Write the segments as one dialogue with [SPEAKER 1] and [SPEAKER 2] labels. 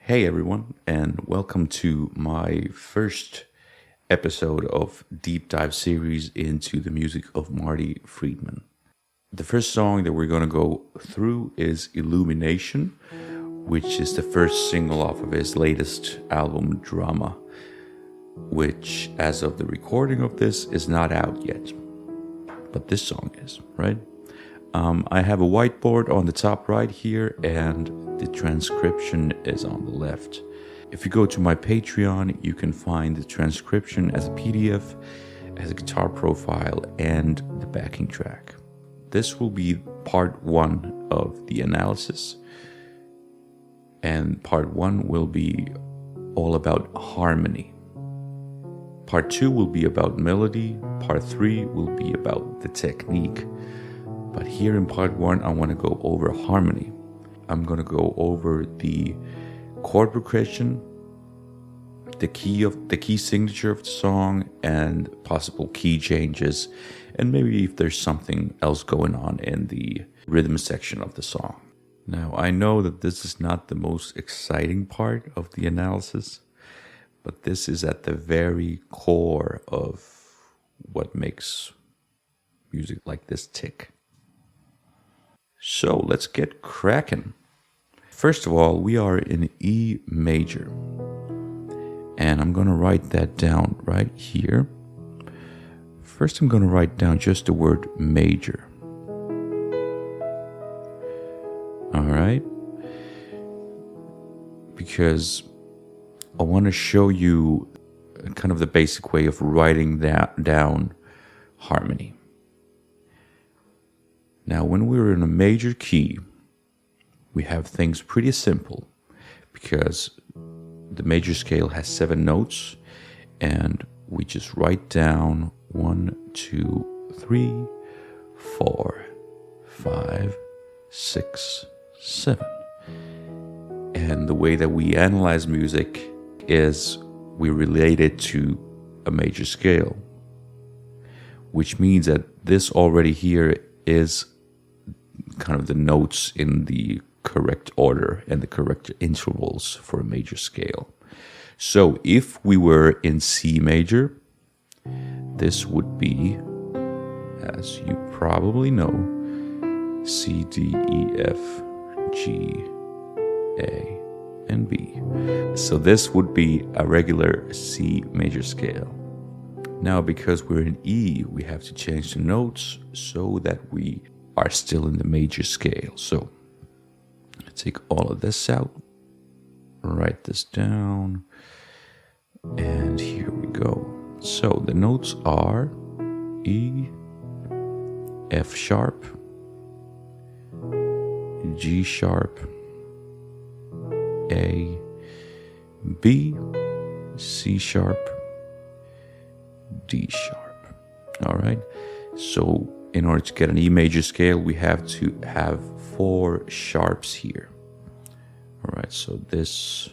[SPEAKER 1] Hey everyone, and welcome to my first episode of Deep Dive series into the music of Marty Friedman. The first song that we're going to go through is Illumination, which is the first single off of his latest album, Drama, which, as of the recording of this, is not out yet. But this song is, right? I have a whiteboard on the top right here, and the transcription is on the left. If you go to my Patreon, you can find the transcription as a PDF, as a guitar profile, and the backing track. This will be part one of the analysis, and part one will be all about harmony. Part two will be about melody, part three will be about the technique. But here in part one, I want to go over harmony. I'm going to go over the chord progression, the key signature of the song, and possible key changes, and maybe if there's something else going on in the rhythm section of the song. Now, I know that this is not the most exciting part of the analysis, but this is at the very core of what makes music like this tick. So let's get cracking. First of all, we are in E major. And I'm going to write that down right here. First, I'm going to write down just the word major. All right? Because I want to show you kind of the basic way of writing that down harmony. Now, when we're in a major key, we have things pretty simple because the major scale has 7 notes, and we just write down 1, 2, 3, 4, 5, 6, 7. And the way that we analyze music is we relate it to a major scale, which means that this already here is kind of the notes in the correct order and the correct intervals for a major scale. So if we were in C major, this would be, as you probably know, C, D, E, F, G, A, and B. So this would be a regular C major scale. Now, because we're in E, we have to change the notes so that we are still in the major scale. So take all of this out, write this down, and here we go. So the notes are E, F sharp, G sharp, A, B, C sharp, D sharp. All right. So in order to get an E major scale, we have to have 4 sharps here. All right, so this,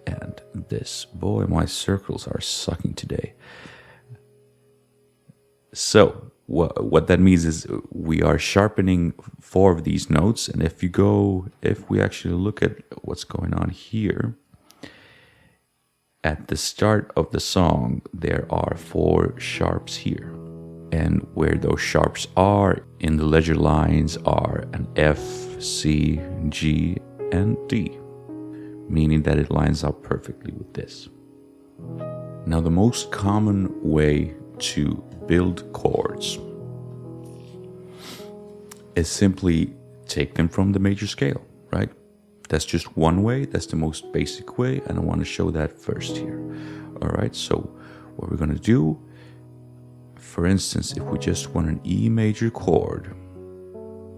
[SPEAKER 1] and this. Boy, my circles are sucking today. So what that means is we are sharpening 4 of these notes, and if we actually look at what's going on here, at the start of the song, there are 4 sharps here. And where those sharps are in the ledger lines are an F, C, G, and D, meaning that it lines up perfectly with this. Now, the most common way to build chords is simply take them from the major scale, right? That's just one way. That's the most basic way, and I want to show that first here. All right, so what we're going to do, for instance, if we just want an E major chord,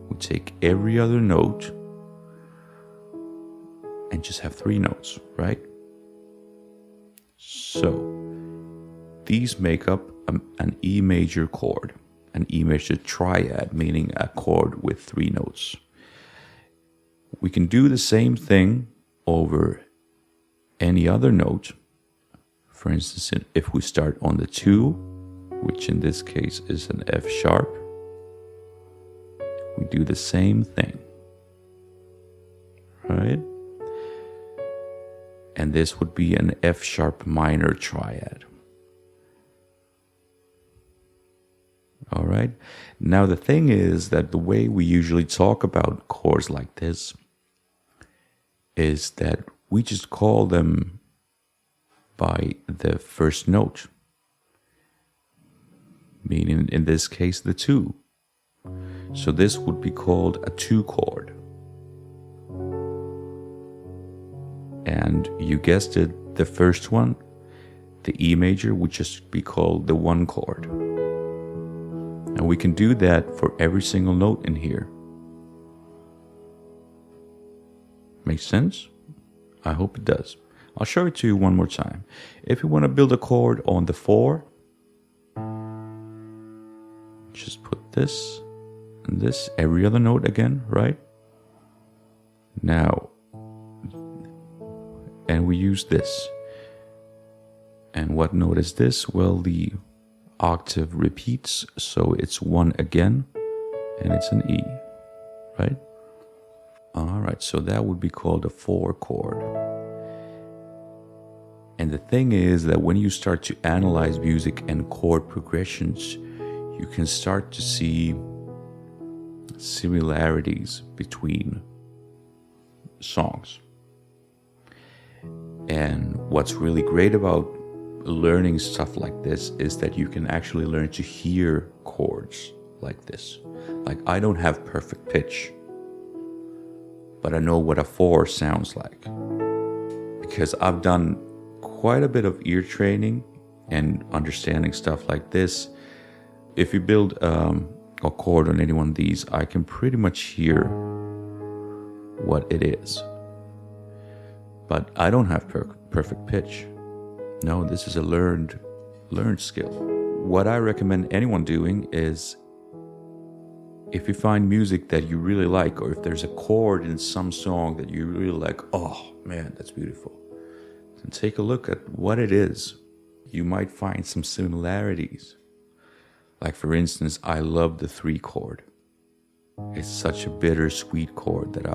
[SPEAKER 1] we take every other note and just have 3 notes, right? So these make up an E major chord, an E major triad, meaning a chord with 3 notes. We can do the same thing over any other note. For instance, if we start on the 2, which in this case is an F sharp, we do the same thing. right? And this would be an F sharp minor triad. All right. Now the thing is that the way we usually talk about chords like this is that we just call them by the first note, meaning in this case the 2. So this would be called a 2 chord. And you guessed it, the first one, the E major, would just be called the 1 chord. And we can do that for every single note in here. Makes sense? I hope it does. I'll show it to you one more time. If you want to build a chord on the 4, just put this and this, every other note again, right? Now, and we use this. And what note is this? Well, the octave repeats, so it's 1 again, and it's an E, right? All right, so that would be called a 4 chord. And the thing is that when you start to analyze music and chord progressions, you can start to see similarities between songs. And what's really great about learning stuff like this is that you can actually learn to hear chords like this. Like, I don't have perfect pitch, but I know what a 4 sounds like because I've done quite a bit of ear training and understanding stuff like this. If you build a chord on any one of these, I can pretty much hear what it is, but I don't have perfect pitch. No, this is a learned skill. What I recommend anyone doing is, if you find music that you really like, or if there's a chord in some song that you really like, oh man, that's beautiful, then take a look at what it is. You might find some similarities. Like, for instance, I love the 3 chord. It's such a bittersweet chord that it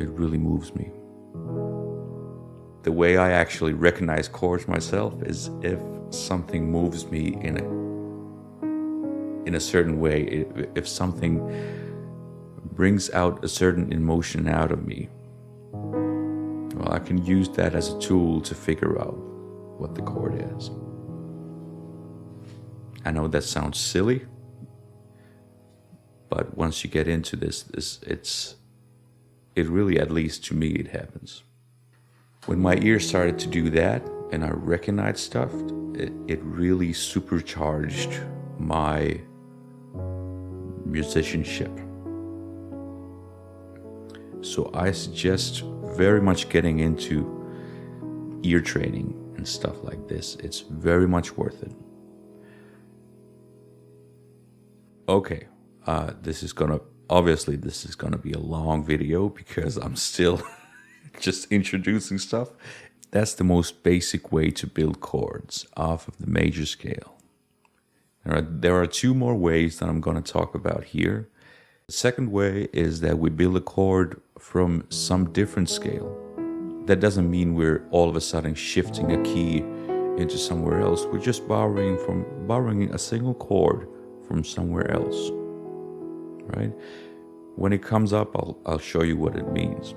[SPEAKER 1] really moves me. The way I actually recognize chords myself is if something moves me in a certain way, if something brings out a certain emotion out of me, well, I can use that as a tool to figure out what the chord is. I know that sounds silly, but once you get into this, it really, at least to me, it happens. When my ears started to do that and I recognized stuff, it really supercharged my musicianship. So I suggest very much getting into ear training and stuff like this. It's very much worth it. Okay, this is gonna be a long video because I'm still just introducing stuff. That's the most basic way to build chords off of the major scale. There are 2 more ways that I'm going to talk about here. The second way is that we build a chord from some different scale. That doesn't mean we're all of a sudden shifting a key into somewhere else. We're just borrowing a single chord from somewhere else, right? When it comes up, I'll show you what it means.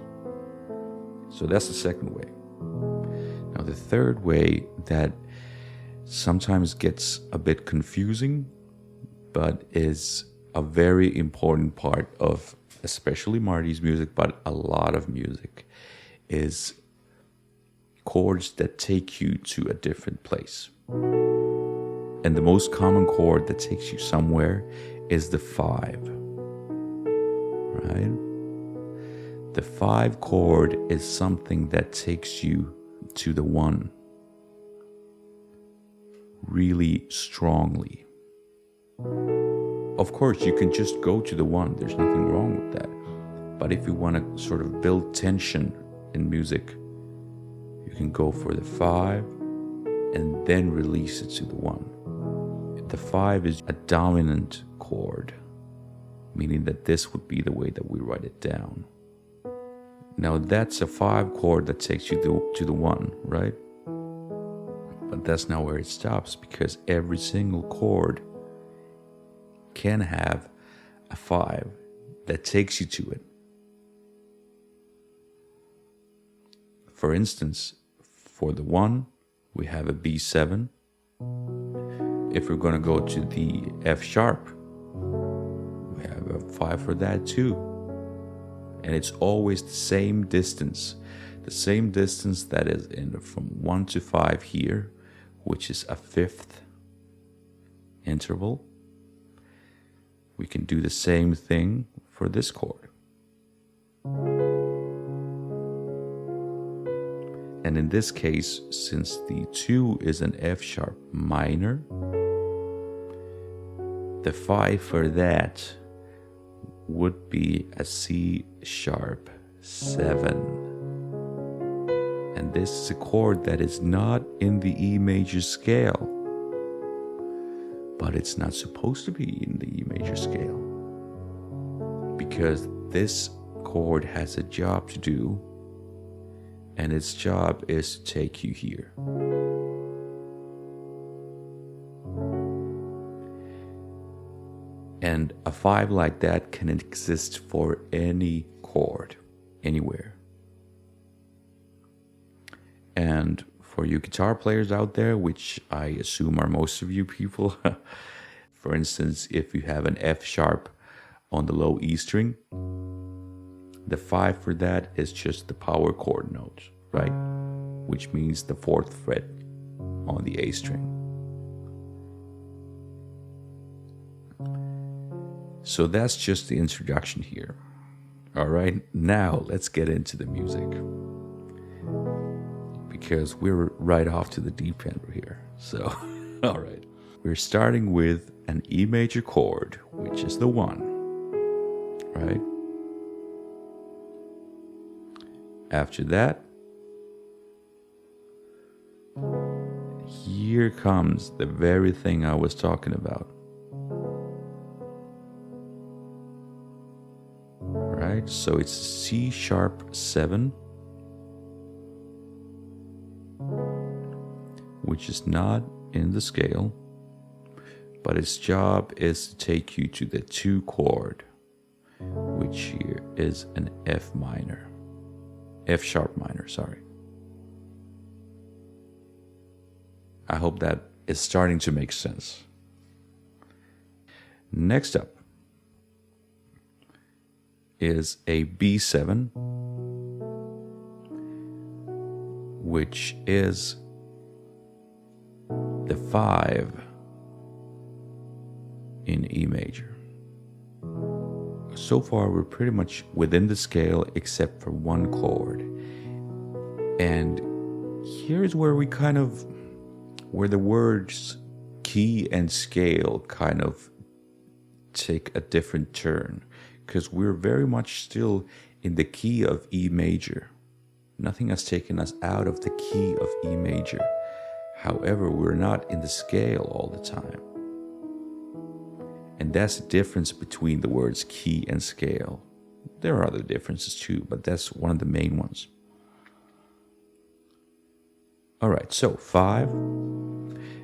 [SPEAKER 1] So that's the second way. Now the third way that sometimes gets a bit confusing, but is a very important part of especially Marty's music, but a lot of music, is chords that take you to a different place. And the most common chord that takes you somewhere is the 5, right? The 5 chord is something that takes you to the 1 really strongly. Of course, you can just go to the 1. There's nothing wrong with that. But if you want to sort of build tension in music, you can go for the 5 and then release it to the 1. The 5 is a dominant chord, meaning that this would be the way that we write it down. Now that's a 5 chord that takes you to the 1, right? But that's not where it stops, because every single chord can have a 5 that takes you to it. For instance, for the 1, we have a B7. If we're going to go to the F sharp, we have a 5 for that too. And it's always the same distance that is from 1 to 5 here, which is a 5th interval. We can do the same thing for this chord. And in this case, since the 2 is an F sharp minor, the 5 for that would be a C sharp 7. And this is a chord that is not in the E major scale, but it's not supposed to be in the E major scale, because this chord has a job to do, and its job is to take you here. And a 5 like that can exist for any chord, anywhere. And for you guitar players out there, which I assume are most of you people, for instance, if you have an F sharp on the low E string, the 5 for that is just the power chord note, right? Which means the 4th fret on the A string. So that's just the introduction here. All right, now let's get into the music, because we're right off to the deep end here. So, all right, we're starting with an E major chord, which is the 1, right? After that, here comes the very thing I was talking about. Right? So it's C sharp 7, which is not in the scale, but its job is to take you to the 2 chord, which here is an F sharp minor, sorry. I hope that is starting to make sense. Next up is a B7, which is the 5 in E major. So far we're pretty much within the scale except for 1 chord. And here's where where the words key and scale kind of take a different turn, because we're very much still in the key of E major. Nothing has taken us out of the key of E major. However, we're not in the scale all the time. And that's the difference between the words key and scale. There are other differences too, but that's one of the main ones. All right, so 5.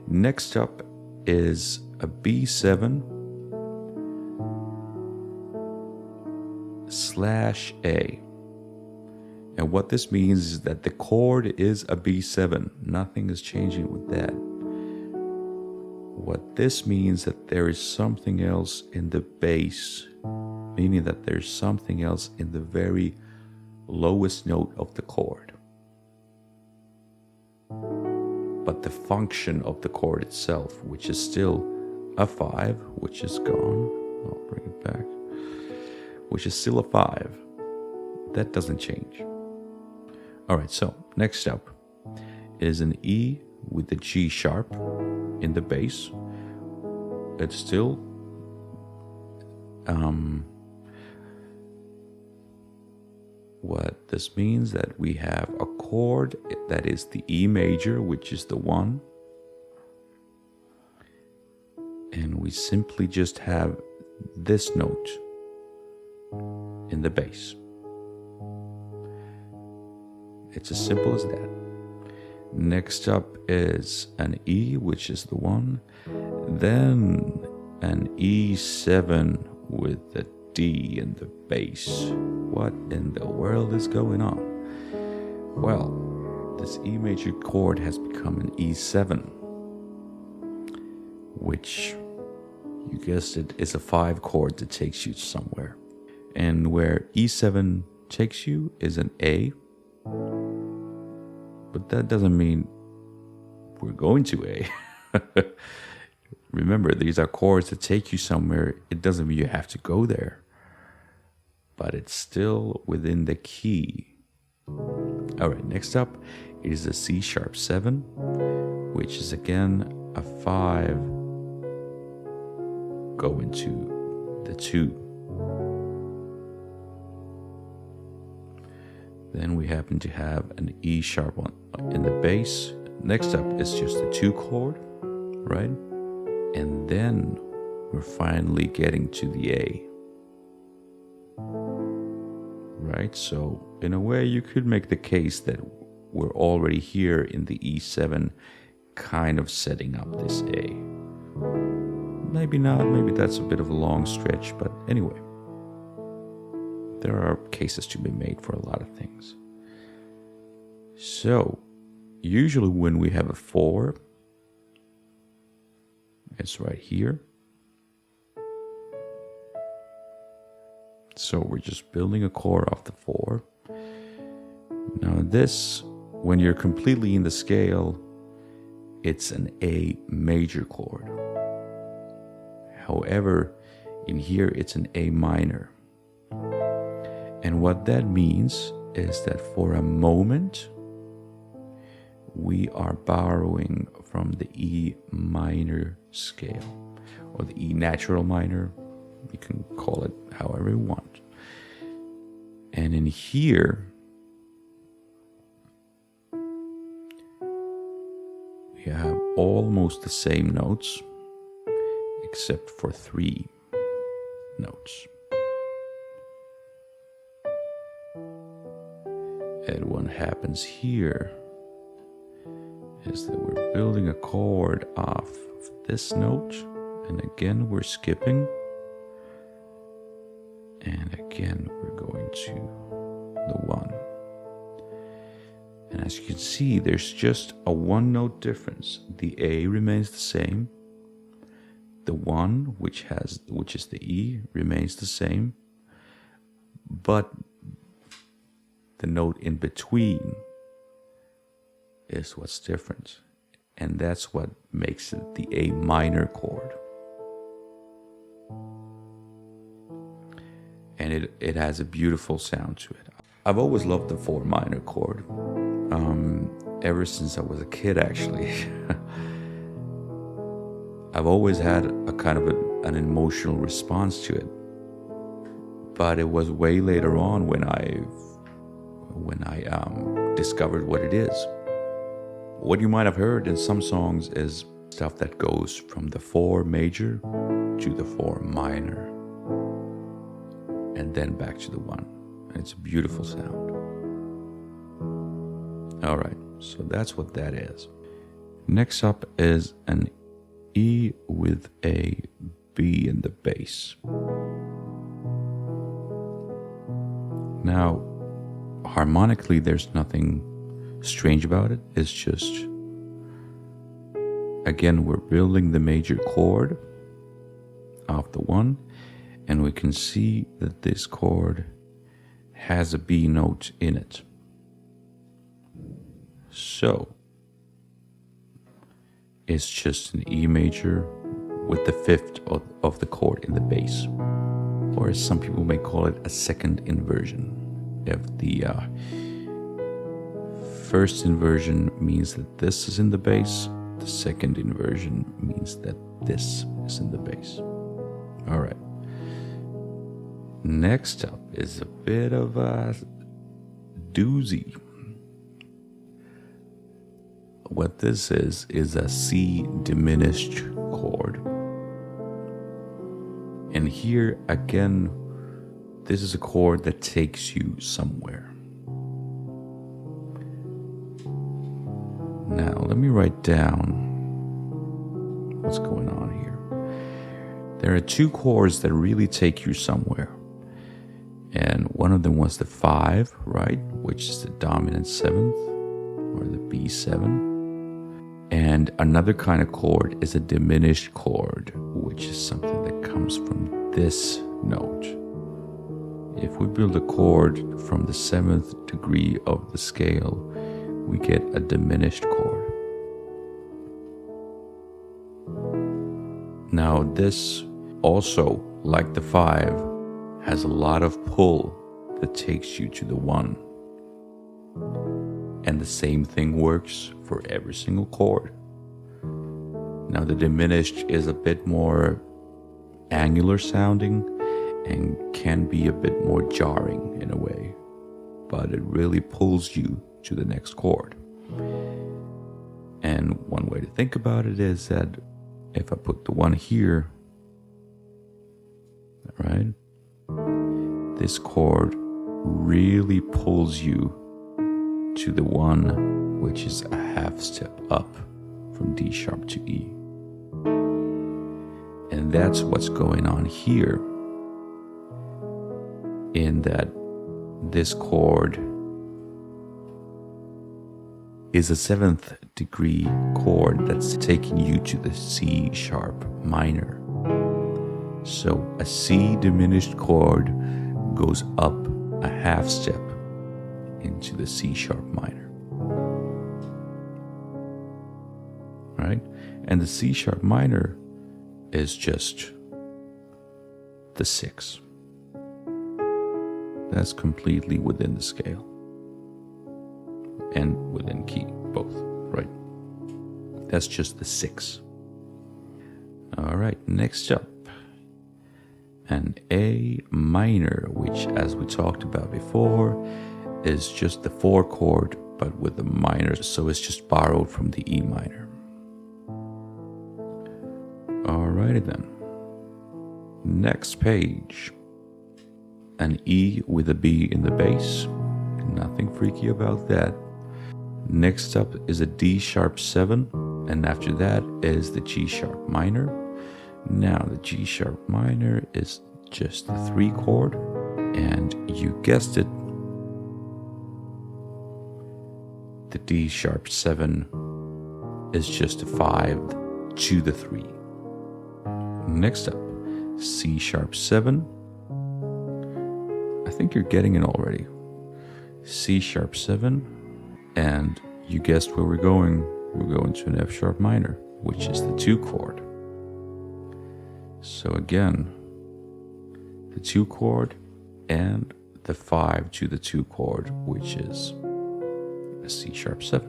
[SPEAKER 1] Next up is a B7 / A. And what this means is that the chord is a B7. Nothing is changing with that. What this means that there is something else in the bass, meaning that there's something else in the very lowest note of the chord. But the function of the chord itself, which is still a 5, which is gone, I'll bring it back, which is still a 5, that doesn't change. All right, so next up is an E with the G sharp in the bass. It's still what this means that we have a chord that is the E major, which is the 1, and we simply just have this note in the bass. It's as simple as that. Next up is an E, which is the 1. Then an E7 with the D in the bass. What in the world is going on? Well, this E major chord has become an E7, which, you guessed it, is a 5 chord that takes you somewhere. And where E7 takes you is an A, but that doesn't mean we're going to A. Remember, these are chords that take you somewhere. It doesn't mean you have to go there, but it's still within the key. All right, next up is a C#7, which is again a 5 going to the 2. Then we happen to have an E#1 in the bass. Next up is just a 2 chord, right? And then we're finally getting to the A. Right? So in a way you could make the case that we're already here in the E7, kind of setting up this A. Maybe not, maybe that's a bit of a long stretch, but anyway. There are cases to be made for a lot of things. So, usually when we have a 4, it's right here. So we're just building a chord off the 4. Now this, when you're completely in the scale, it's an A major chord. However, in here it's an A minor. And what that means is that for a moment, we are borrowing from the E minor scale, or the E natural minor. You can call it however you want. And in here, we have almost the same notes, except for 3 notes. And what happens here is that we're building a chord off of this note, and again we're skipping, and again we're going to the 1. And as you can see, there's just a 1 note difference. The A remains the same. The 1, which is the E, remains the same, but the note in between is what's different, and that's what makes it the A minor chord. And it has a beautiful sound to it. I've always loved the 4 minor chord, ever since I was a kid, actually. I've always had a kind of an emotional response to it, but it was way later on when I discovered what it is. What you might have heard in some songs is stuff that goes from the 4 major to the 4 minor, and then back to the 1. And it's a beautiful sound. All right, so that's what that is. Next up is an E with a B in the bass. Now, harmonically, there's nothing strange about it. It's just, again, we're building the major chord off the 1, and we can see that this chord has a B note in it. So, it's just an E major with the 5th of the chord in the bass. Or as some people may call it, a second inversion. If the first inversion means that this is in the bass, the second inversion means that this is in the bass. All right. Next up is a bit of a doozy. What this is a C diminished chord. And here again, this is a chord that takes you somewhere. Now, let me write down what's going on here. There are two chords that really take you somewhere. And one of them was the 5, right? Which is the dominant 7th, or the B7. And another kind of chord is a diminished chord, which is something that comes from this note. If we build a chord from the 7th degree of the scale, we get a diminished chord. Now this also, like the 5, has a lot of pull that takes you to the 1. And the same thing works for every single chord. Now the diminished is a bit more angular sounding and can be a bit more jarring in a way, but it really pulls you to the next chord. And one way to think about it is that if I put the 1 here, right, this chord really pulls you to the 1, which is a half step up from D sharp to E. And that's what's going on here, in that this chord is a 7th degree chord that's taking you to the C sharp minor. So a C diminished chord goes up a half step into the C sharp minor. Right? And the C sharp minor is just the 6. That's completely within the scale. And within key, both, right? That's just the 6. All right, next up, an A minor, which, as we talked about before, is just the 4 chord, but with the minor, so it's just borrowed from the E minor. Alrighty then. Next page, an E with a B in the bass. Nothing freaky about that. Next up is a D sharp 7, and after that is the G sharp minor. Now the G sharp minor is just the 3 chord, and you guessed it, the D sharp 7 is just a 5 to the 3. Next up, C sharp 7. I think you're getting it already. C sharp 7. And you guessed where we're going. We're going to an F sharp minor, which is the 2 chord. So again, the 2 chord and the 5 to the 2 chord, which is a C sharp 7.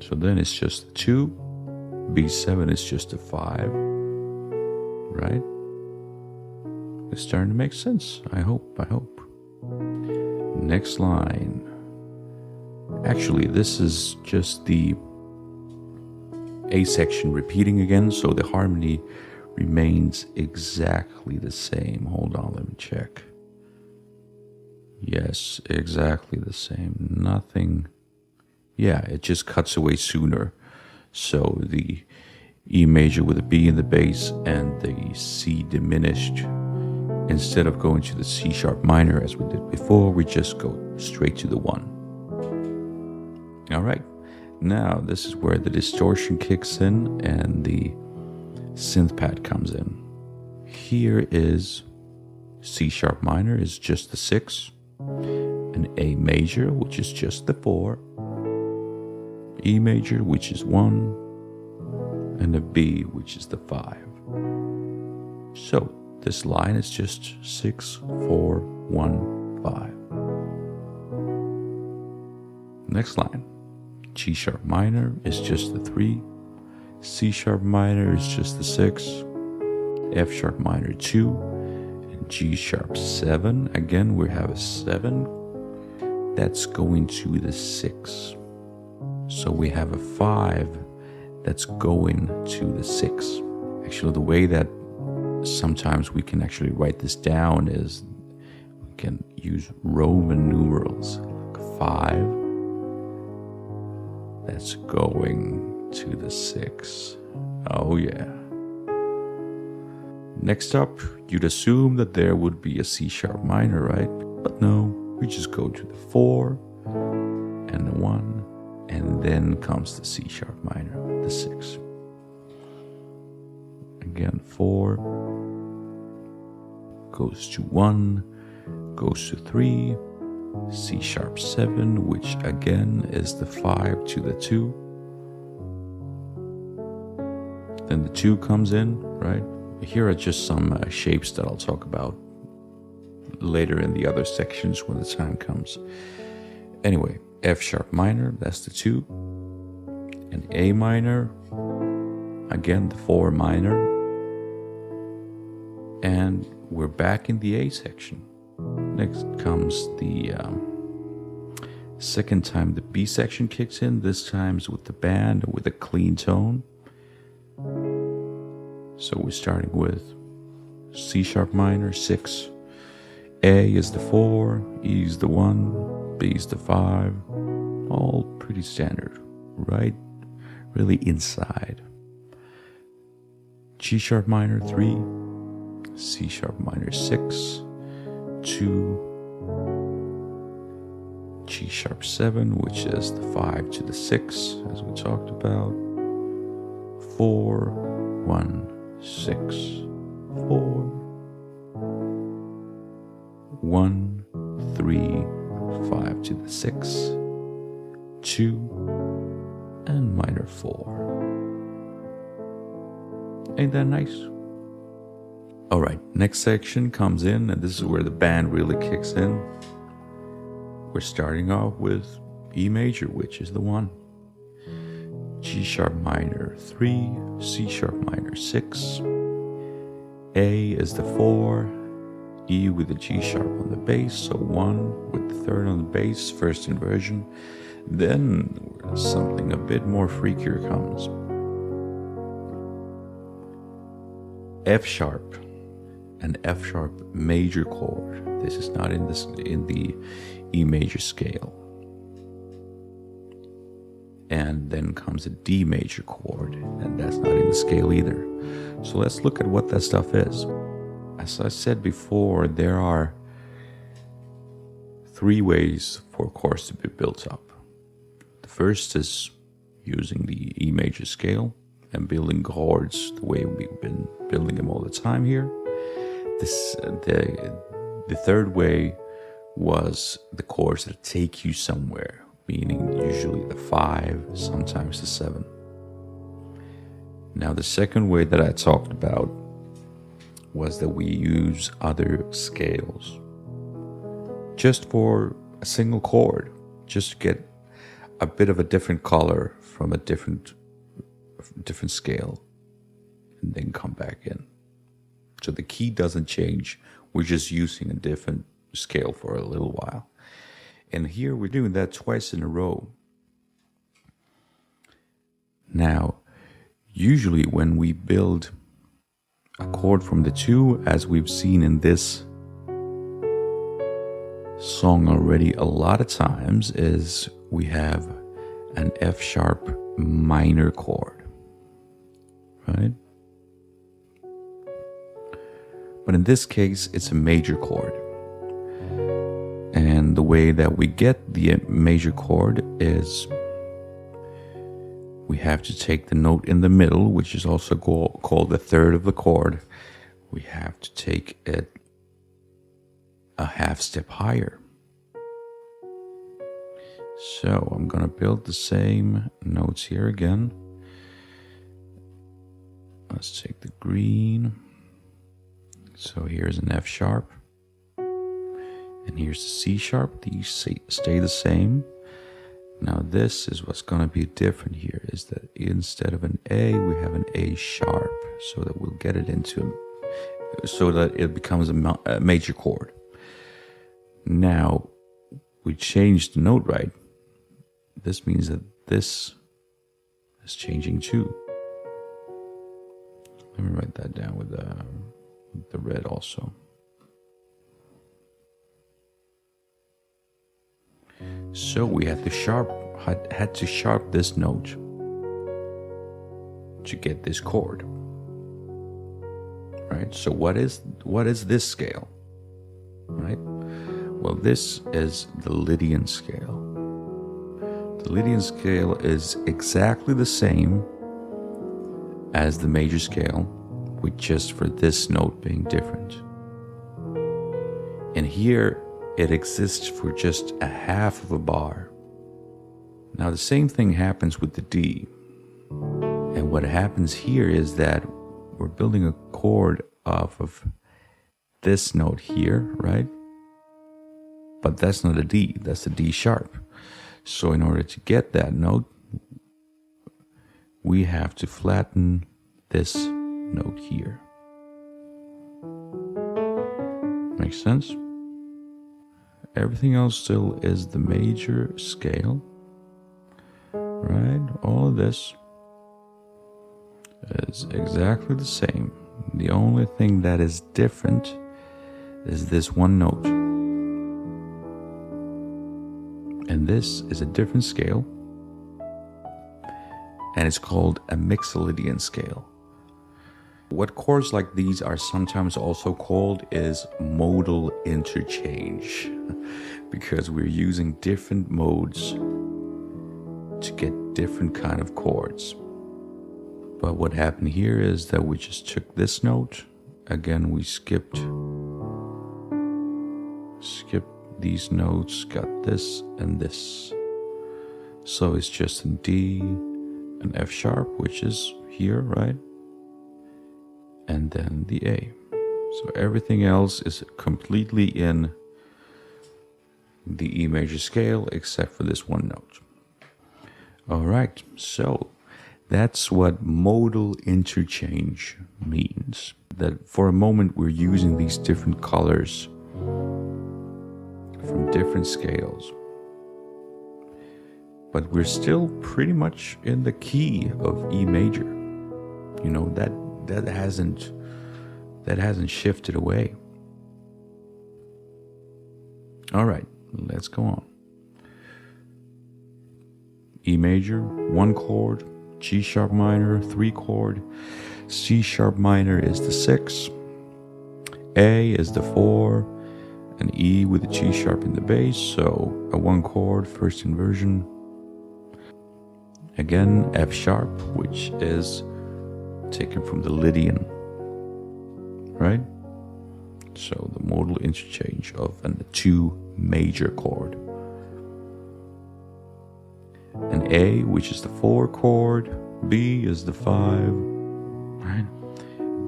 [SPEAKER 1] So then it's just the 2, B7 is just a 5, right? It's starting to make sense, I hope. Next line. Actually, this is just the A section repeating again, so the harmony remains exactly the same. Hold on, let me check. Yes, exactly the same. Nothing. Yeah, it just cuts away sooner. So the E major with a B in the bass and the C diminished, instead of going to the C sharp minor as we did before, we just go straight to the 1. All right, now this is where the distortion kicks in and the synth pad comes in. Here is C sharp minor is just the 6, an A major, which is just the 4, E major, which is 1, and a B, which is the 5. So this line is just 6, 4, 1, 5. Next line, G sharp minor is just the 3, C sharp minor is just the 6, F sharp minor 2, and G sharp 7. Again, we have a 7 that's going to the 6. So we have a 5 that's going to the 6. Actually, the way that sometimes we can actually write this down is we can use Roman numerals. 5. That's going to the 6. Oh yeah. Next up, you'd assume that there would be a C sharp minor, right? But no, we just go to the 4 and the 1, and then comes the C sharp minor, the 6. Again, 4 goes to 1, goes to 3, C sharp 7, which again is the 5 to the 2. Then the 2 comes in, right? Here are just some shapes that I'll talk about later in the other sections when the time comes. Anyway, F sharp minor, that's the 2. And A minor, again the 4 minor. And we're back in the A section. Next comes the second time the B section kicks in, this time with the band with a clean tone. So we're starting with C sharp minor, 6. A is the 4, E is the 1, B is the 5. All pretty standard, right? Really inside. G sharp minor, 3. C sharp minor, 6. 2. G sharp 7, which is the 5 to the 6, as we talked about. 4, 1, 6, 4, 1, 3, 5 to the 6, 2, and minor 4. Ain't that nice? Alright, next section comes in, and this is where the band really kicks in. We're starting off with E major, which is the 1. G sharp minor 3, C sharp minor 6, A is the 4, E with the G sharp on the bass, so 1 with the 3rd on the bass, first inversion. Then something a bit more freakier comes. F sharp, an F sharp major chord. This is not in the E major scale. And then comes a D major chord, and that's not in the scale either. So let's look at what that stuff is. As I said before, there are 3 ways for chords to be built up. The first is using the E major scale and building chords the way we've been building them all the time here. The third way was the chords that take you somewhere, meaning usually the 5, sometimes the 7. Now the second way that I talked about was that we use other scales just for a single chord, just to get a bit of a different color from a different scale, and then come back in. So the key doesn't change, we're just using a different scale for a little while. And here we're doing that twice in a row. Now, usually when we build a chord from the 2, as we've seen in this song already a lot of times, is we have an F sharp minor chord, right? But in this case, it's a major chord. And the way that we get the major chord is we have to take the note in the middle, which is also called the 3rd of the chord. We have to take it a half step higher. So I'm going to build the same notes here again. Let's take the green. So here's an F sharp. And here's the C sharp. These stay the same. Now this is what's going to be different here, is that instead of an A, we have an A sharp, so that we'll get it into, so that it becomes a major chord. Now, we changed the note right. This means that this is changing too. Let me write that down with the red also. So we had to sharp this note to get this chord. Right? So what is this scale? Right? Well, this is the Lydian scale. The Lydian scale is exactly the same as the major scale, with just for this note being different. And here it exists for just a half of a bar. Now the same thing happens with the D. And what happens here is that we're building a chord off of this note here, right? But that's not a D, that's a D sharp. So in order to get that note, we have to flatten this note here. Makes sense? Everything else still is the major scale, right? All of this is exactly the same. The only thing that is different is this one note. And this is a different scale, and it's called a Mixolydian scale. What chords like these are sometimes also called is modal interchange, because we're using different modes to get different kind of chords. But what happened here is that we just took this note, again we skipped these notes, got this and this. So it's just in D and F sharp, which is here, right? And then the A. So everything else is completely in the E major scale except for this one note. All right, so that's what modal interchange means. That for a moment we're using these different colors from different scales, but we're still pretty much in the key of E major. You know, that hasn't shifted away. All right, let's go on. E major, 1 chord, G sharp minor, 3 chord, C sharp minor is the 6, A is the 4, and E with the G sharp in the bass, so a 1 chord, first inversion. Again, F sharp, which is taken from the Lydian, right? So the modal interchange of a 2 major chord. An A, which is the 4 chord, B is the 5, right?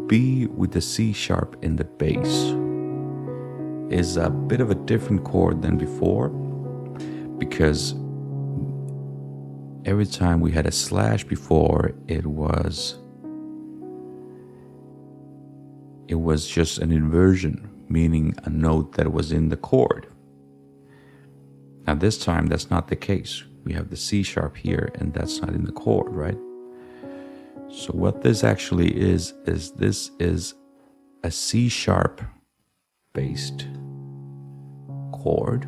[SPEAKER 1] B with the C sharp in the bass is a bit of a different chord than before, because every time we had a slash before, it was just an inversion, meaning a note that was in the chord. Now this time that's not the case. We have the C sharp here, and that's not in the chord, right? So what this actually is this is a C sharp based chord.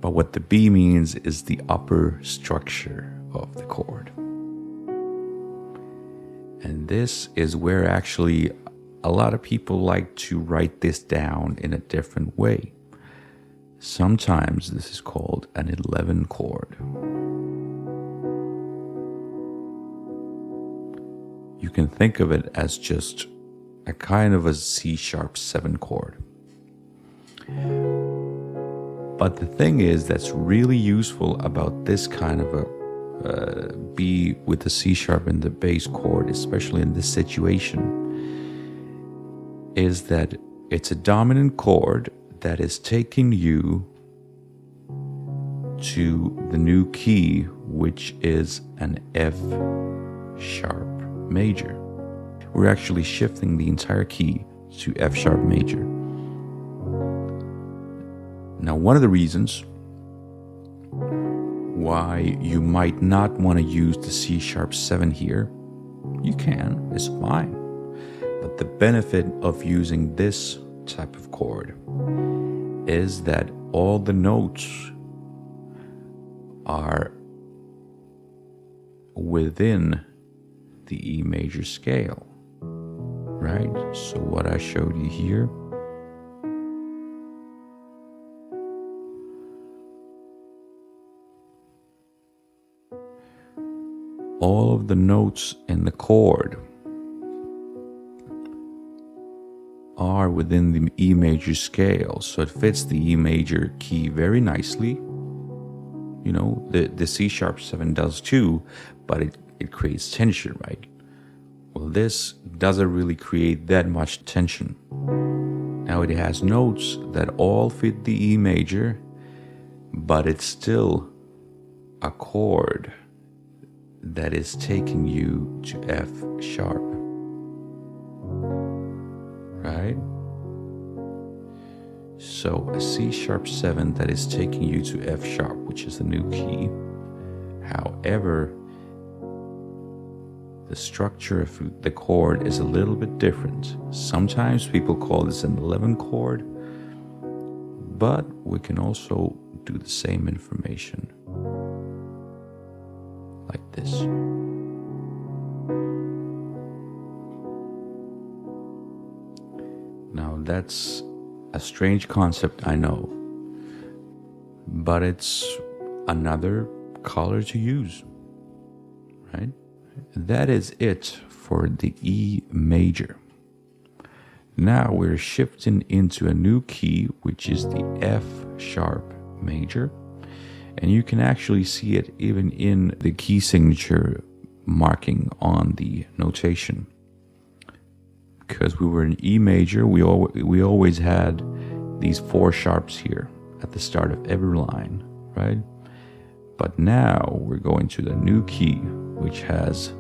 [SPEAKER 1] But what the B means is the upper structure of the chord. And this is where actually a lot of people like to write this down in a different way. Sometimes this is called an 11 chord. You can think of it as just a kind of a C sharp 7 chord. But the thing is that's really useful about this kind of a B with the C sharp and the bass chord, especially in this situation, is that it's a dominant chord that is taking you to the new key, which is an F sharp major. We're actually shifting the entire key to F sharp major. Now, one of the reasons why you might not want to use the C sharp 7 here, you can, it's fine. But the benefit of using this type of chord is that all the notes are within the E major scale, right? So what I showed you here, all of the notes in the chord are within the E major scale, so it fits the E major key very nicely. You know, the C sharp 7 does too, but it creates tension, right? Well, this doesn't really create that much tension. Now it has notes that all fit the E major, but it's still a chord that is taking you to F sharp, right? So a C sharp 7 that is taking you to F sharp, which is the new key. However, the structure of the chord is a little bit different. Sometimes people call this an 11 chord, but we can also do the same information like this. Now that's a strange concept, I know, but it's another color to use, right? That is it for the E major. Now we're shifting into a new key, which is the F sharp major. And you can actually see it even in the key signature marking on the notation. Because we were in E major, we always had these 4 sharps here at the start of every line, right? But now we're going to the new key, which has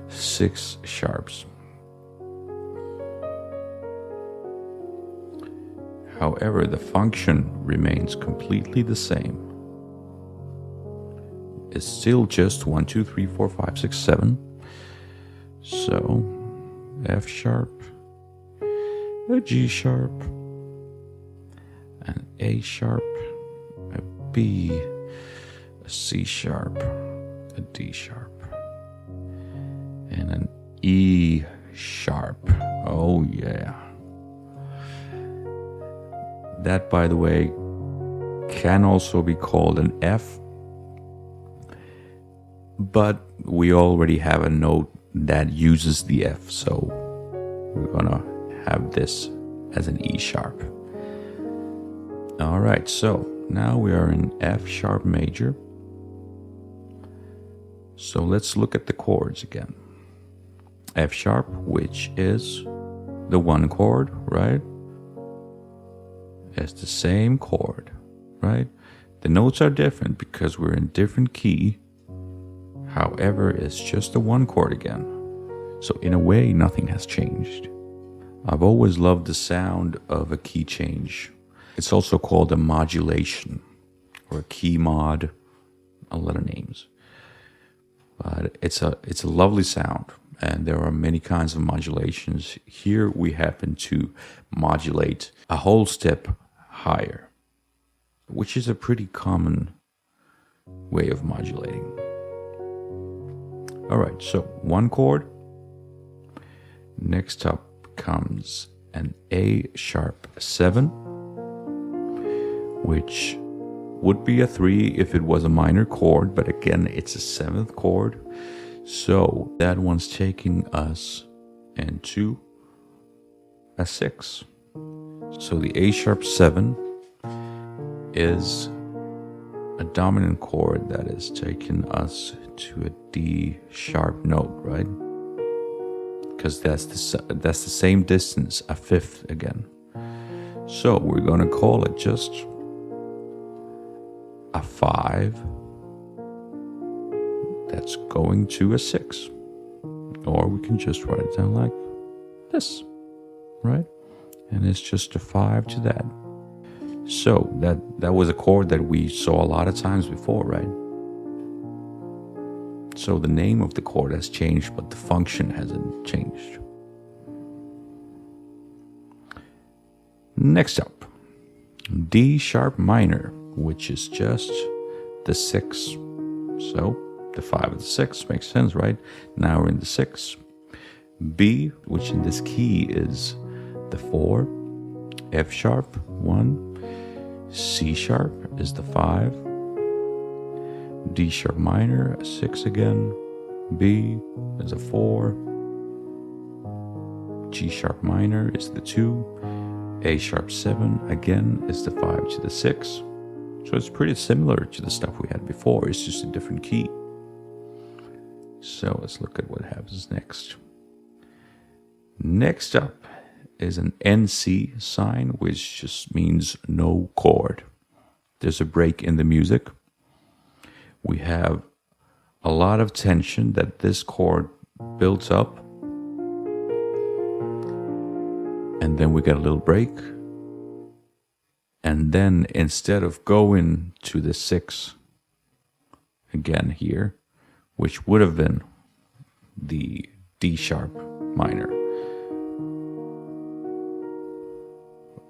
[SPEAKER 1] 6 sharps. However, the function remains completely the same. It's still just 1, 2, 3, 4, 5, 6, 7. So F sharp, a G sharp, an A sharp, a B, a C sharp, a D sharp, and an E sharp. Oh yeah. That, by the way, can also be called an F, but we already have a note that uses the F, so we're gonna have this as an E sharp. All right, so now we are in F sharp major. So let's look at the chords again. F sharp, which is the 1 chord, right? It's the same chord, right? The notes are different because we're in different key. However, it's just the 1 chord again. So in a way, nothing has changed. I've always loved the sound of a key change. It's also called a modulation or a key mod, a lot of names. But it's a lovely sound, and there are many kinds of modulations. Here we happen to modulate a whole step higher, which is a pretty common way of modulating. All right, so 1 chord. Next up comes an A sharp 7, which would be a 3 if it was a minor chord, but again, it's a 7th chord. So that one's taking us into a 6. So the A sharp 7 is a dominant chord that is taking us to a D sharp note, right? Because that's the same distance, a 5th again. So we're going to call it just a 5 that's going to a 6. Or we can just write it down like this, right? And it's just a 5 to that. So that was a chord that we saw a lot of times before, right? So the name of the chord has changed, but the function hasn't changed. Next up, D sharp minor, which is just the 6. So the 5 and the 6 makes sense, right? Now we're in the 6. B, which in this key is the 4. F sharp, 1. C sharp is the 5. D sharp minor, a 6 again. B is a 4. G sharp minor is the 2. A sharp 7 again is the 5 to the 6. So it's pretty similar to the stuff we had before, it's just a different key. So let's look at what happens next. Next up is an NC sign, which just means no chord. There's a break in the music. We have a lot of tension that this chord builds up. And then we get a little break. And then instead of going to the 6 again here, which would have been the D sharp minor,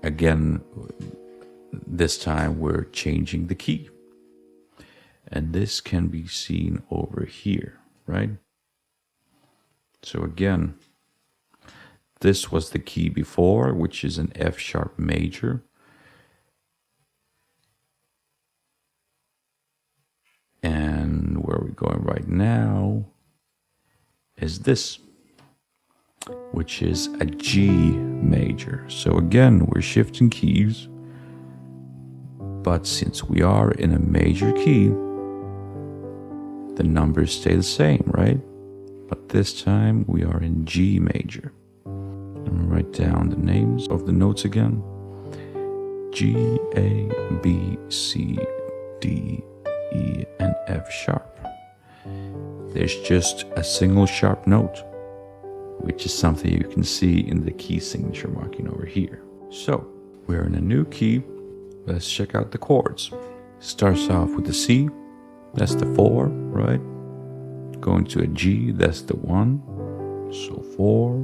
[SPEAKER 1] again, this time we're changing the key. And this can be seen over here, right? So again, this was the key before, which is an F sharp major. And where we're going right now is this, which is a G major. So again, we're shifting keys, but since we are in a major key, the numbers stay the same, right? But this time we are in G major. I'm gonna write down the names of the notes again. G, A, B, C, D, E, and F sharp. There's just a single sharp note, which is something you can see in the key signature marking over here. So we're in a new key. Let's check out the chords. Starts off with the C, that's the 4, right? Going to a G, that's the 1. So 4,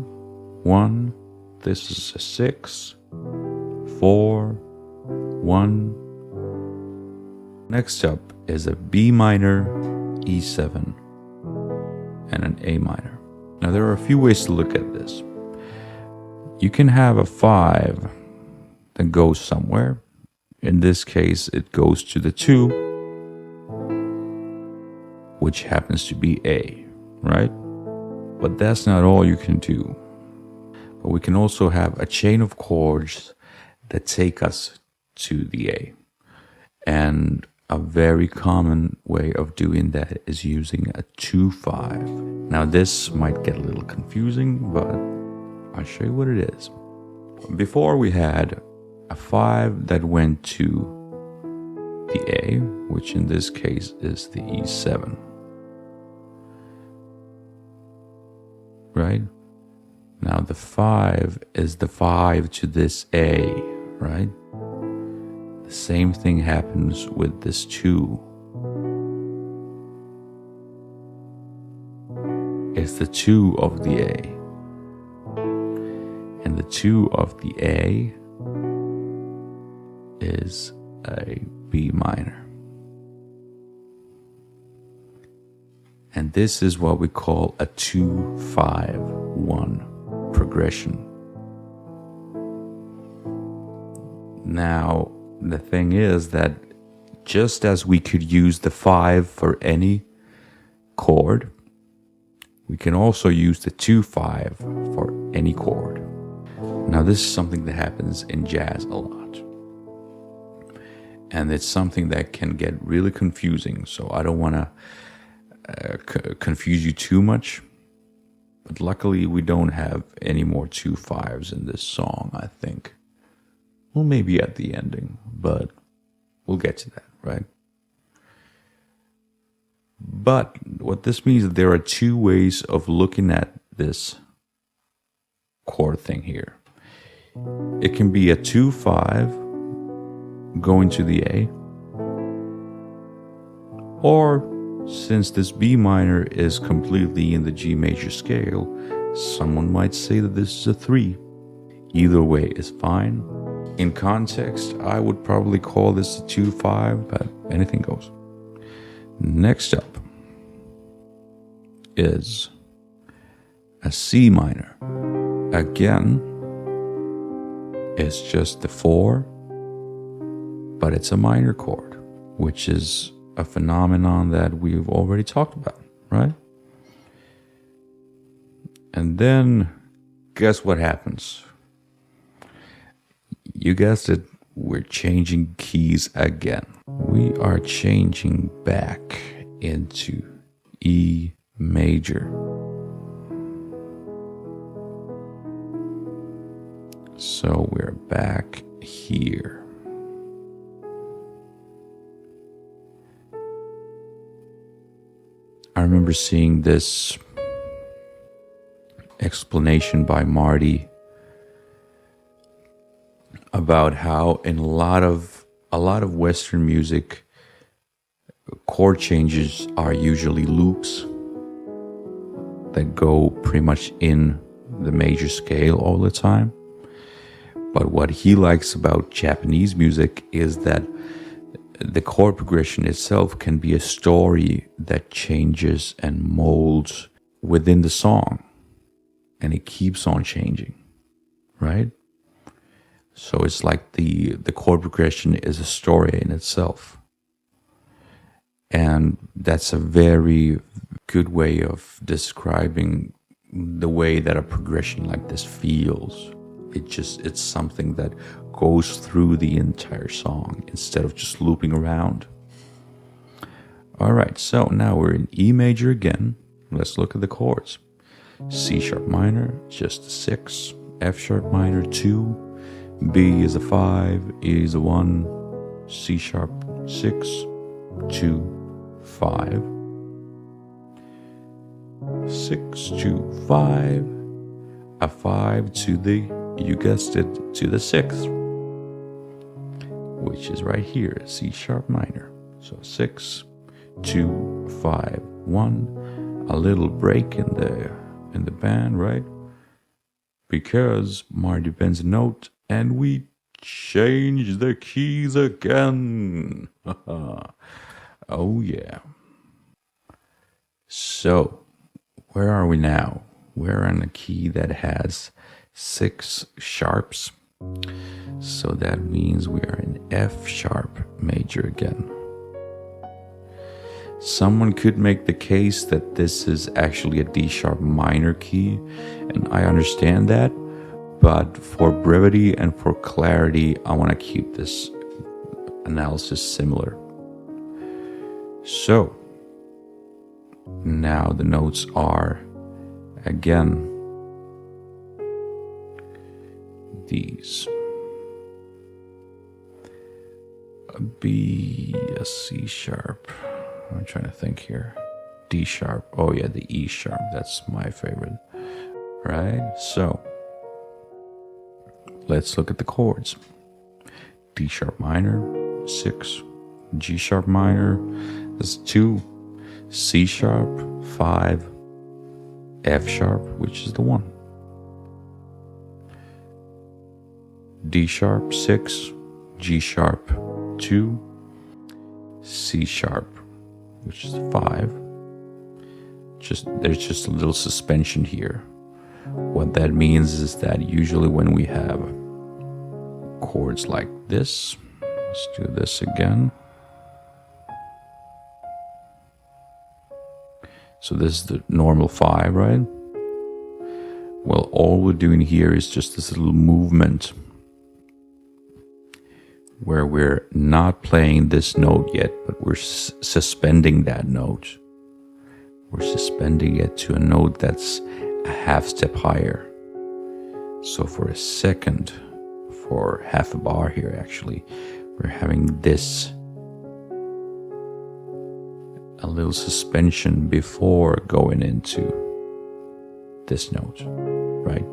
[SPEAKER 1] 1. This is a 6, 4, 1. Next up is a B minor, E7, and an A minor. Now there are a few ways to look at this. You can have a 5 that goes somewhere. In this case, it goes to the 2, which happens to be A, right? But that's not all you can do. But we can also have a chain of chords that take us to the A. And a very common way of doing that is using a 2-5. Now this might get a little confusing, but I'll show you what it is. Before we had a 5 that went to the A, which in this case is the E7. Right? Now the 5 is the 5 to this A, right? The same thing happens with this 2. It's the 2 of the A. And the 2 of the A is a B minor. And this is what we call a 2-5-1 progression. Now, the thing is that just as we could use the 5 for any chord, we can also use the 2-5 for any chord. Now, this is something that happens in jazz a lot. And it's something that can get really confusing, so I don't want to confuse you too much. But luckily, we don't have any more 2-5s in this song, I think. Well, maybe at the ending, but we'll get to that, right? But what this means is that there are 2 ways of looking at this chord thing here. It can be a 2-5 going to the A, or since this B minor is completely in the G major scale, someone might say that this is a 3. Either way is fine. In context, I would probably call this a 2-5, but anything goes. Next up is a C minor. Again, it's just the 4, but it's a minor chord, which is a phenomenon that we've already talked about, right? And then, guess what happens? You guessed it, we're changing keys again. We are changing back into E major. So we're back here. I remember seeing this explanation by Marty about how in a lot of Western music, chord changes are usually loops that go pretty much in the major scale all the time. But what he likes about Japanese music is that the chord progression itself can be a story that changes and molds within the song. And it keeps on changing, right? So it's like the chord progression is a story in itself. And that's a very good way of describing the way that a progression like this feels. It's something that goes through the entire song instead of just looping around. All right, so now we're in E major again. Let's look at the chords. C sharp minor, just a 6. F sharp minor, 2. B is a 5. E is a 1. C sharp, 6. 2, 5. 6 to 5. A 5 to the, you guessed it, to the 6th, which is right here, C sharp minor. So 6, 2, 5, 1. A little break in the band, right? Because Marty bends a note and we change the keys again. Oh yeah. So, where are we now? We're on a key that has 6 sharps. So that means we are in F sharp major again. Someone could make the case that this is actually a D sharp minor key, and I understand that, but for brevity and for clarity, I want to keep this analysis similar. So, now the notes are, again, these. A B, a C sharp. I'm trying to think here. D sharp. Oh yeah, the E sharp. That's my favorite. Right? So, let's look at the chords. D sharp minor, 6. G sharp minor, that's 2. C sharp, 5. F sharp, which is the 1. D sharp, 6. G sharp, 2. C sharp, which is 5. There's just a little suspension here. What that means is that usually when we have chords like this, let's do this again. So this is the normal 5, right? Well, all we're doing here is just this little movement where we're not playing this note yet, but we're suspending that note. We're suspending it to a note that's a half step higher. So for a second, for half a bar here actually, we're having this, a little suspension before going into this note, right?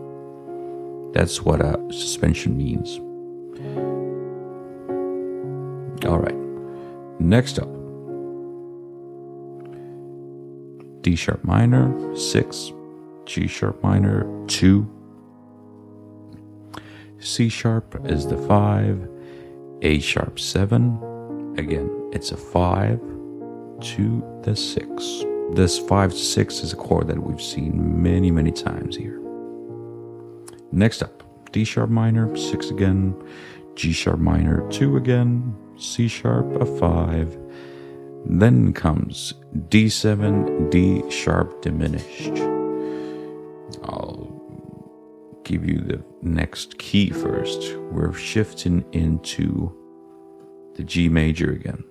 [SPEAKER 1] That's what a suspension means. All right, next up, D sharp minor, 6, G sharp minor, 2, C sharp is the 5, A sharp 7. Again, it's a 5 to the 6. This 5 to 6 is a chord that we've seen many, many times here. Next up, D sharp minor, 6 again, G sharp minor, 2 again, C sharp, a 5. Then comes D7, D sharp diminished. I'll give you the next key first. We're shifting into the G major again.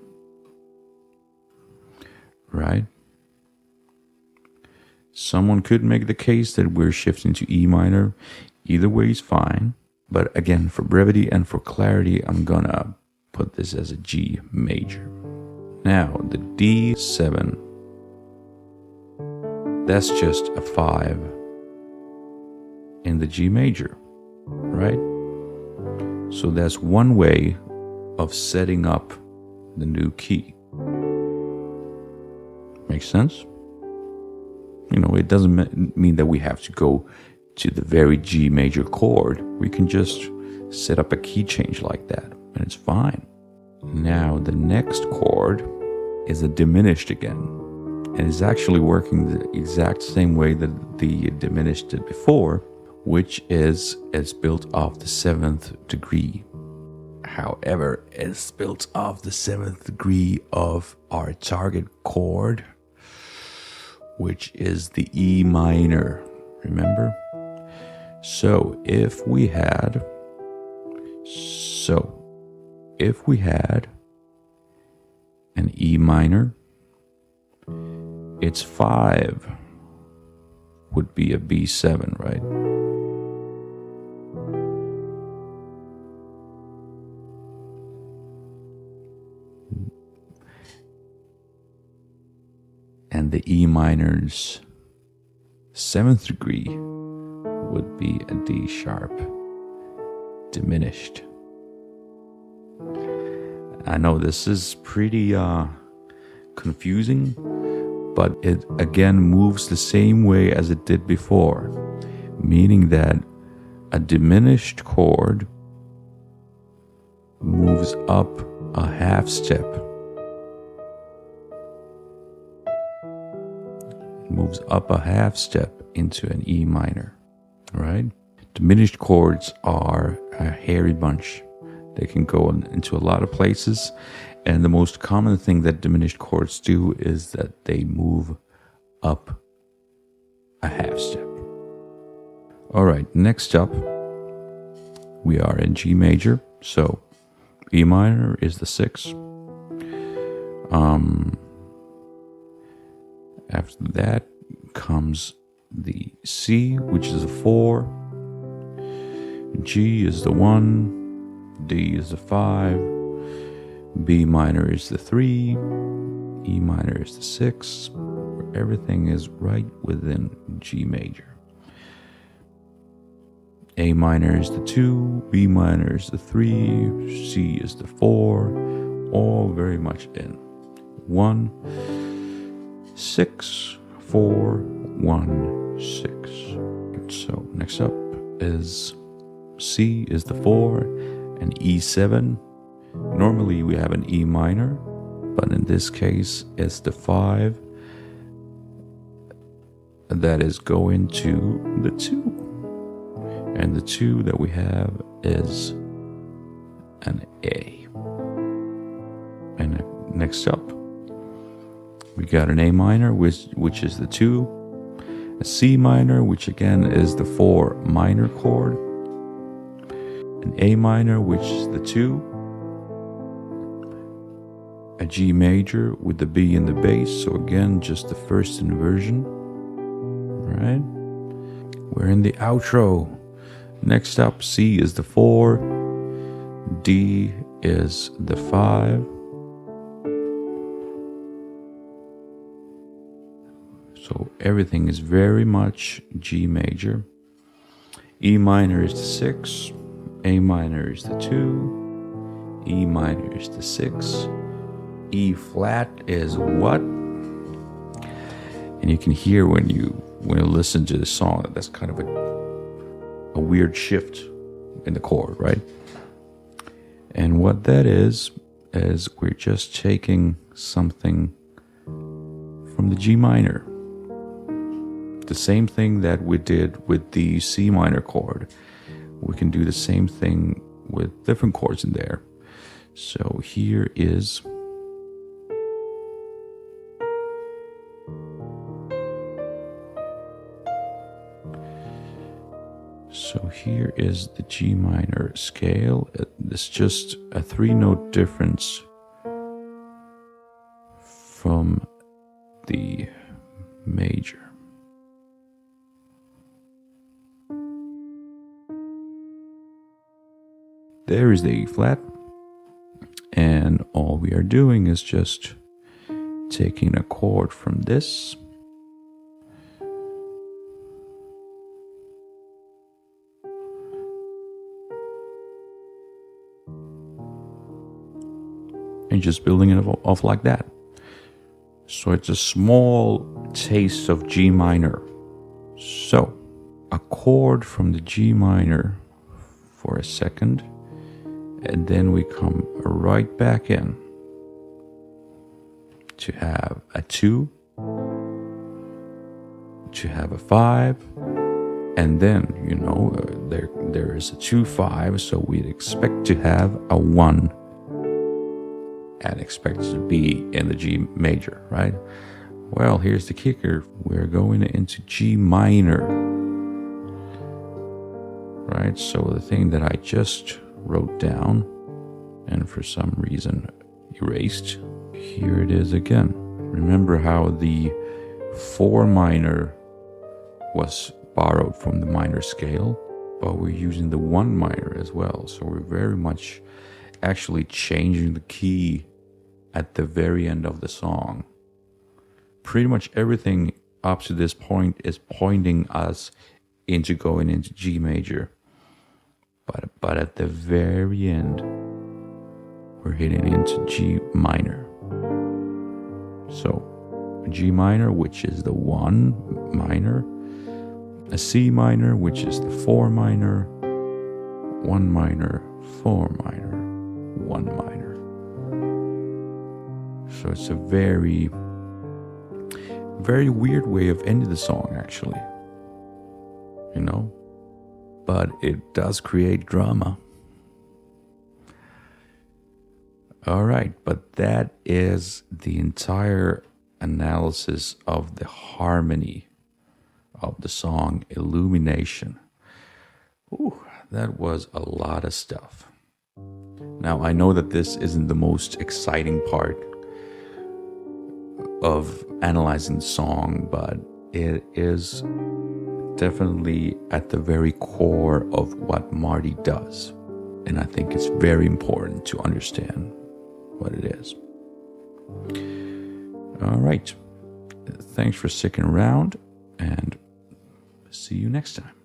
[SPEAKER 1] Right? Someone could make the case that we're shifting to E minor. Either way is fine. But again, for brevity and for clarity, I'm gonna put this as a G major. Now, the D7, that's just a 5 in the G major, right? So that's one way of setting up the new key. Makes sense? You know, it doesn't mean that we have to go to the very G major chord. We can just set up a key change like that, and it's fine. Now, the next chord is a diminished again, and it's actually working the exact same way that the diminished did before, which is it's built off the 7th degree. However, it's built off the 7th degree of our target chord, which is the E minor, remember? So if we had an E minor, its 5 would be a B7, right? And the E minor's 7th degree would be a D sharp diminished. I know this is pretty confusing, but it again moves the same way as it did before, meaning that a diminished chord moves up a half step. Moves up a half step into an E minor, right? Diminished chords are a hairy bunch. They can go into a lot of places, and the most common thing that diminished chords do is that they move up a half step. All right, next up, we are in G major. So E minor is the 6. After that comes the C, which is a 4. G is the 1. D is the 5. B minor is the 3. E minor is the 6. Where everything is right within G major. A minor is the 2. B minor is the 3. C is the 4. All very much in 1, 6, 4, 1, 6. So next up is C is the 4 and E7. Normally we have an E minor, but in this case it's the 5 that is going to the 2. And the 2 that we have is an A. And next up, we got an A minor, which is the 2, a C minor, which again is the 4 minor chord, an A minor, which is the 2, a G major with the B in the bass, so again, just the first inversion, right? We're in the outro. Next up, C is the 4, D is the 5, so everything is very much G major. E minor is the 6, A minor is the 2, E minor is the 6, E flat is what? And you can hear when you listen to the song that that's kind of a weird shift in the chord, right? And what that is we're just taking something from the G minor. The same thing that we did with the C minor chord. We can do the same thing with different chords in there. So here is the G minor scale. It's just a 3-note difference from the major. There is the E flat, and all we are doing is just taking a chord from this and just building it off like that. So it's a small taste of G minor. So a chord from the G minor for a second, and then we come right back in to have a 2, to have a 5, and then, there is a 2-5, so we'd expect to have a 1 and expect it to be in the G major, right? Well, here's the kicker. We're going into G minor, right? So the thing that I just wrote down and for some reason erased, here it is again. Remember how the 4 minor was borrowed from the minor scale, but we're using the 1 minor as well. So we're very much actually changing the key at the very end of the song. Pretty much everything up to this point is pointing us into going into G major. But at the very end, we're hitting into G minor. So G minor, which is the 1 minor, a C minor, which is the 4 minor, 1 minor, 4 minor, 1 minor. So it's a very, very weird way of ending the song, actually. But it does create drama. All right, but that is the entire analysis of the harmony of the song Illumination. Ooh, that was a lot of stuff. Now, I know that this isn't the most exciting part of analyzing the song, but it is definitely at the very core of what Marty does. And I think it's very important to understand what it is. All right. Thanks for sticking around, and see you next time.